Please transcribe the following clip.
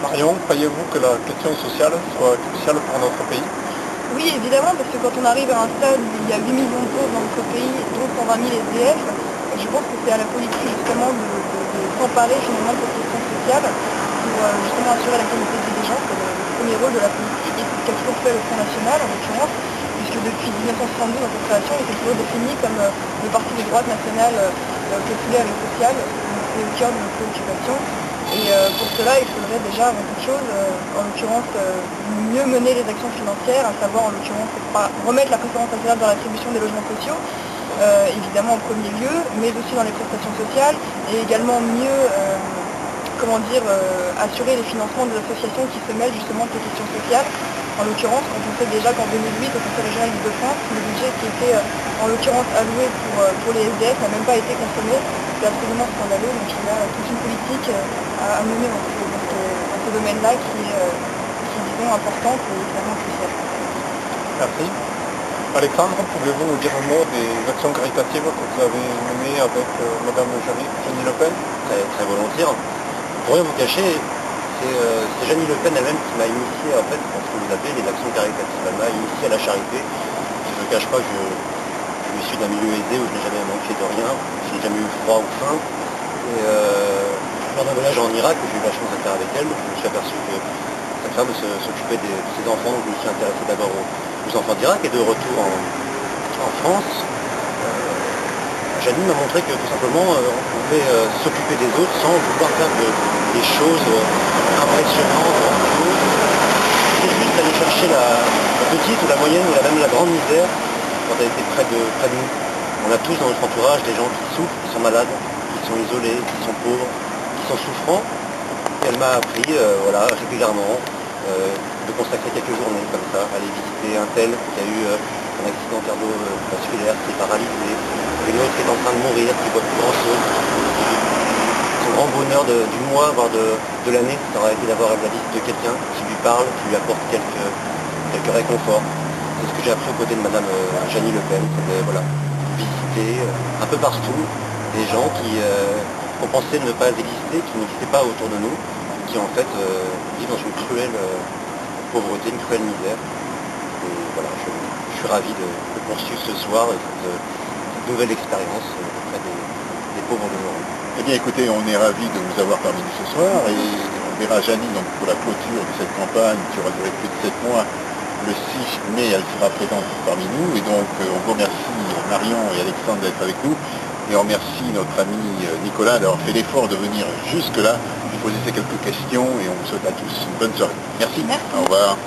Marion, croyez-vous que la question sociale soit cruciale pour notre pays? Oui, évidemment, parce que quand on arrive à un stade où il y a 8 millions de pauvres dans notre pays, dont 120 000 SDF, je pense que c'est à la politique justement de s'emparer finalement de cette question sociale pour justement assurer la qualité de vie des gens. C'est le premier rôle de la politique et c'est ce qu'a toujours fait le Front National en l'occurrence, puisque depuis 1972 dans sa création, il était toujours défini comme le parti de droite nationale populaire et sociale, donc c'est au cœur de nos préoccupations. Et pour cela, il faudrait déjà avant toute chose, en l'occurrence, mieux mener les actions financières, à savoir en l'occurrence remettre la préférence nationale dans l'attribution des logements sociaux, évidemment en premier lieu, mais aussi dans les prestations sociales, et également mieux assurer les financements des associations qui se mêlent justement de ces questions sociales. En l'occurrence, quand on sait déjà qu'en 2008, au Conseil régional d'Île-de-France, le budget qui était en l'occurrence alloué pour les SDF n'a même pas été consommé, c'est absolument scandaleux. Donc il y a toute une politique à mener dans ce domaine-là qui est, disons, importante et clairement cruciale. Merci. Alexandre, pouvez-vous nous dire un mot des actions caritatives que vous avez menées avec Madame Jeannie Le Pen? Très volontiers. Pour rien vous cacher, c'est Jeannie Le Pen elle-même qui m'a initié en fait dans ce que vous appelez les actions caritatives. Elle m'a initié à la charité. Je ne cache pas que je suis d'un milieu aisé où je n'ai jamais manqué de rien, je n'ai jamais eu froid ou faim. Et lors d'un voyage en Irak, où j'ai eu la chance d'être avec elle, je me suis aperçu que cette femme s'occupait de ses enfants, donc je me suis intéressé d'abord aux enfants d'Irak et de retour en France. Jeannie m'a montré que tout simplement on pouvait s'occuper des autres sans vouloir faire des choses impressionnantes. C'est juste d'aller chercher la petite ou la moyenne ou même la grande misère quand elle était près de nous. On a tous dans notre entourage des gens qui souffrent, qui sont malades, qui sont isolés, qui sont pauvres, qui sont souffrants. Et elle m'a appris régulièrement de consacrer quelques journées comme ça, aller visiter un tel qui a eu un accident cardiovasculaire, qui est paralysé, une autre qui est en train de mourir, qui voit plus grand chose. Son grand bonheur du mois, voire de l'année, ça aurait été d'avoir la visite de quelqu'un qui lui parle, qui lui apporte quelques réconforts. C'est ce que j'ai appris aux côtés de Madame Jeannie Le Pen, visiter un peu partout des gens qu'on pensait ne pas exister, qui n'existaient pas autour de nous, qui en fait vivent dans une cruelle pauvreté, une cruelle misère. Et voilà, je suis ravi de poursuivre ce soir cette nouvelle expérience auprès des pauvres de l'Europe. Eh bien écoutez, on est ravis de vous avoir parmi nous ce soir et on verra Jeannie donc, pour la clôture de cette campagne qui aura duré plus de 7 mois. Le 6 mai, elle sera présente parmi nous et donc on vous remercie Marion et Alexandre d'être avec nous et on remercie notre ami Nicolas d'avoir fait l'effort de venir jusque là, de poser quelques questions et on vous souhaite à tous une bonne soirée. Merci. Merci. Au revoir.